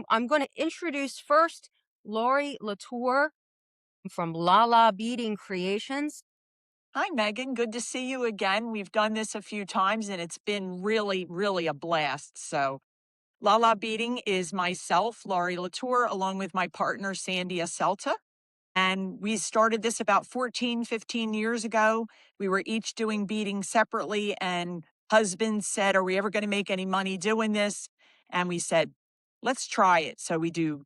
I'm going to introduce first Laurie Latour from LaLa Beading Creations. Hi, Megan. Good to see you again. We've done this a few times and it's been really, really a blast. So, LaLa Beading is myself, Laurie Latour, along with my partner, Sandy Aselta. And we started this about 14, 15 years ago. We were each doing beading separately, and husband said, "Are we ever going to make any money doing this?" And we said, "Let's try it." So, we do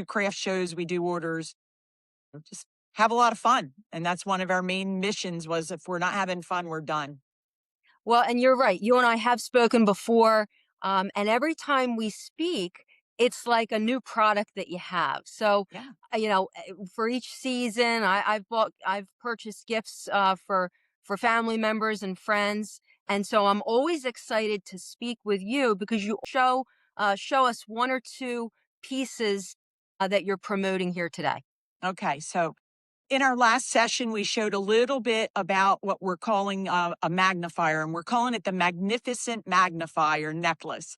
craft shows, we do orders, just have a lot of fun. And that's one of our main missions was if we're not having fun, we're done. Well, and you're right. You and I have spoken before. And every time we speak, it's like a new product that you have. So, Yeah. for each season, I've purchased gifts for family members and friends, and so I'm always excited to speak with you because you show us one or two pieces that you're promoting here today. Okay. So in our last session, we showed a little bit about what we're calling a magnifier, and we're calling it the Magnificent Magnifier necklace.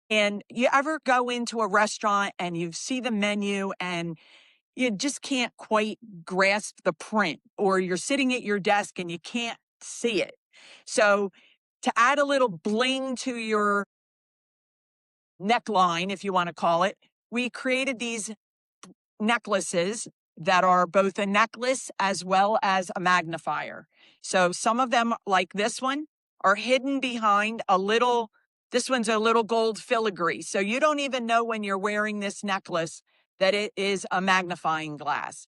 And you ever go into a restaurant and you see the menu and you just can't quite grasp the print, or you're sitting at your desk and you can't see it. So, to add a little bling to your neckline, if you want to call it, we created these necklaces that are both a necklace as well as a magnifier. So some of them, like this one, are hidden behind this one's a little gold filigree. So you don't even know when you're wearing this necklace that it is a magnifying glass.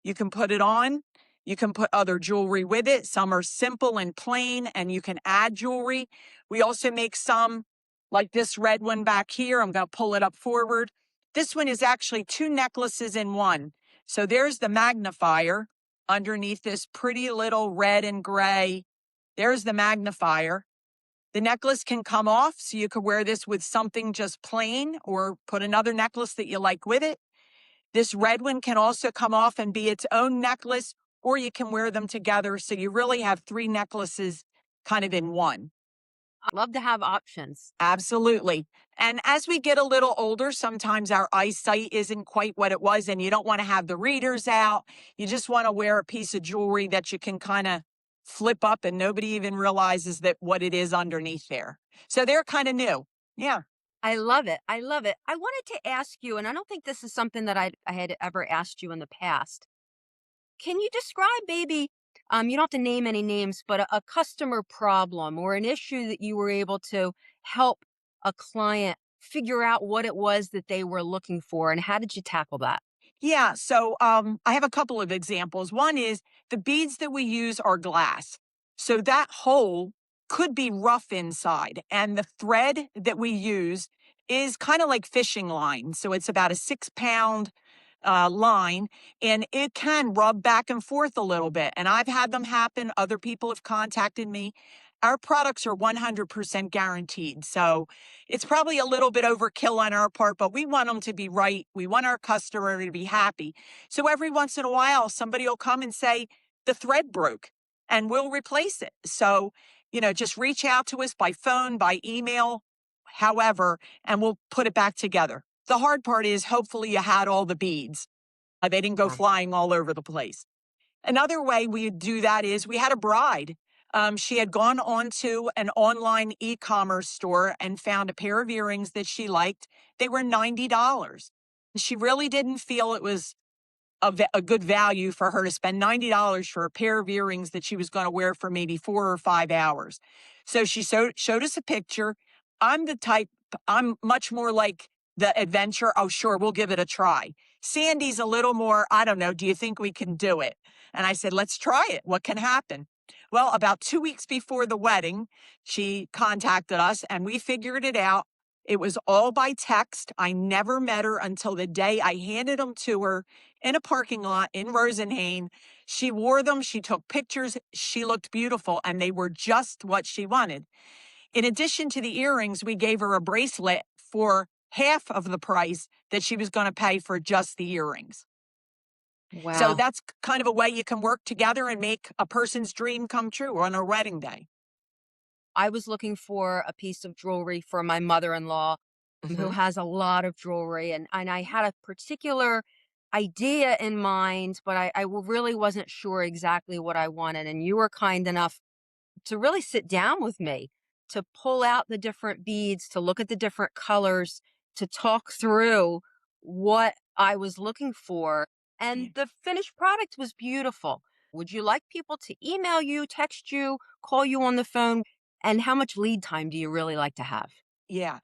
You can put it on. You can put other jewelry with it. Some are simple and plain, and you can add jewelry. We also make some like this red one back here. I'm going to pull it up forward. This one is actually two necklaces in one. So there's the magnifier underneath this pretty little red and gray. There's the magnifier. The necklace can come off, so you could wear this with something just plain or put another necklace that you like with it. This red one can also come off and be its own necklace, or you can wear them together. So you really have three necklaces kind of in one. I love to have options. Absolutely. And as we get a little older, sometimes our eyesight isn't quite what it was, and you don't want to have the readers out. You just want to wear a piece of jewelry that you can kind of flip up and nobody even realizes that what it is underneath there. So they're kind of new. Yeah. I love it. I love it. I wanted to ask you, and I don't think this is something that I had ever asked you in the past. Can you describe maybe, you don't have to name any names, but a customer problem or an issue that you were able to help a client figure out what it was that they were looking for, and how did you tackle that? Yeah. So I have a couple of examples. One is the beads that we use are glass. So that hole could be rough inside. And the thread that we use is kind of like fishing line. So it's about a 6 pound line, and it can rub back and forth a little bit. And I've had them happen. Other people have contacted me. Our products are 100% guaranteed. So it's probably a little bit overkill on our part, but we want them to be right. We want our customer to be happy. So every once in a while, somebody will come and say, the thread broke, and we'll replace it. So, just reach out to us by phone, by email, however, and we'll put it back together. The hard part is hopefully you had all the beads. They didn't go Yeah. flying all over the place. Another way we do that is we had a bride. She had gone onto an online e-commerce store and found a pair of earrings that she liked. They were $90. She really didn't feel it was a good value for her to spend $90 for a pair of earrings that she was going to wear for maybe 4 or 5 hours. So she showed us a picture. I'm much more like the adventure. Oh, sure, we'll give it a try. Sandy's a little more, I don't know, do you think we can do it? And I said, let's try it. What can happen? Well, about 2 weeks before the wedding, she contacted us and we figured it out. It was all by text. I never met her until the day I handed them to her in a parking lot in Rosenhain. She wore them. She took pictures. She looked beautiful, and they were just what she wanted. In addition to the earrings, we gave her a bracelet for half of the price that she was going to pay for just the earrings. So Wow. that's kind of a way you can work together and make a person's dream come true on a wedding day. I was looking for a piece of jewelry for my mother-in-law. who Hmm. has a lot of jewelry, and I had a particular idea in mind, but really wasn't sure exactly what I wanted. And you were kind enough to really sit down with me, to pull out the different beads, to look at the different colors, to talk through what I was looking for. And Yeah. the finished product was beautiful. Would you like people to email you, text you, call you on the phone? And how much lead time do you really like to have? Yeah.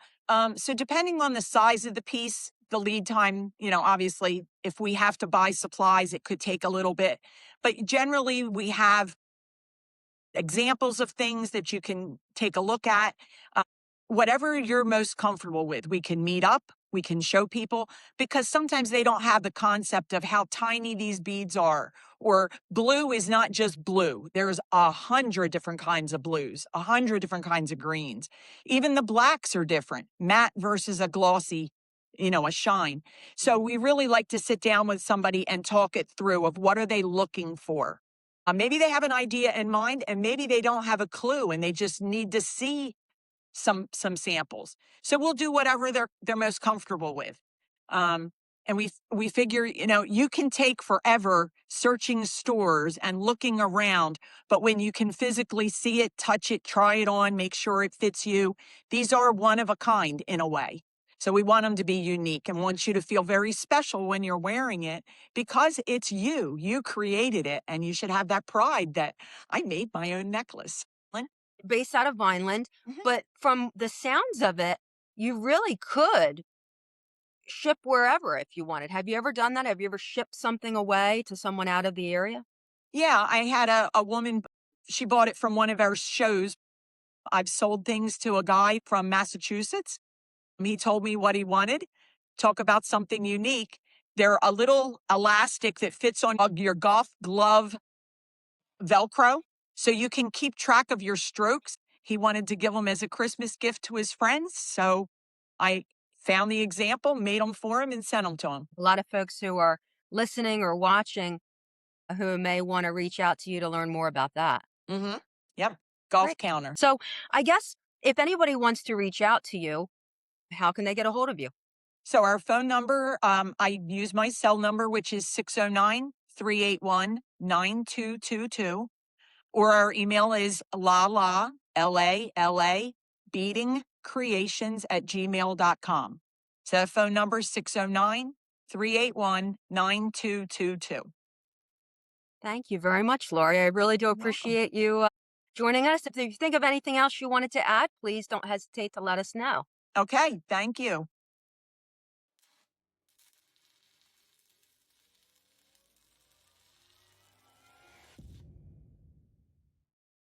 So depending on the size of the piece, the lead time, obviously, if we have to buy supplies, it could take a little bit. But generally, we have examples of things that you can take a look at. Uh, Whatever you're most comfortable with, we can meet up, we can show people, because sometimes they don't have the concept of how tiny these beads are. Or blue is not just blue. There's 100 different kinds of blues, 100 different kinds of greens. Even the blacks are different, matte versus a glossy, a shine. So we really like to sit down with somebody and talk it through of what are they looking for. Maybe they have an idea in mind and maybe they don't have a clue and they just need to see some samples. So we'll do whatever they're most comfortable with. Um, and we figure, you can take forever searching stores and looking around, but when you can physically see it, touch it, try it on, make sure it fits you, these are one of a kind in a way. So we want them to be unique and want you to feel very special when you're wearing it because it's you. You created it and you should have that pride that I made my own necklace. Lynn? Based out of Vineland, Mhm. but from the sounds of it, you really could ship wherever if you wanted. Have you ever done that? Have you ever shipped something away to someone out of the area? Yeah, I had a woman, she bought it from one of our shows. I've sold things to a guy from Massachusetts. He told me what he wanted. Talk about something unique. They're a little elastic that fits on your golf glove Velcro, so you can keep track of your strokes. He wanted to give them as a Christmas gift to his friends. So I found the example, made them for him, and sent them to him. A lot of folks who are listening or watching who may want to reach out to you to learn more about that. Hmm. Yep. Golf Great. counter. So, I guess if anybody wants to reach out to you, how can they get a hold of you? So our phone number, I use my cell number, which is 609-381-9222. Or our email is LaLa, LaLa, Beading Creations at gmail.com. So that phone number is 609-381-9222. Thank you very much, Laurie. I really do Welcome. appreciate you joining us. If you think of anything else you wanted to add, please don't hesitate to let us know. Okay, thank you.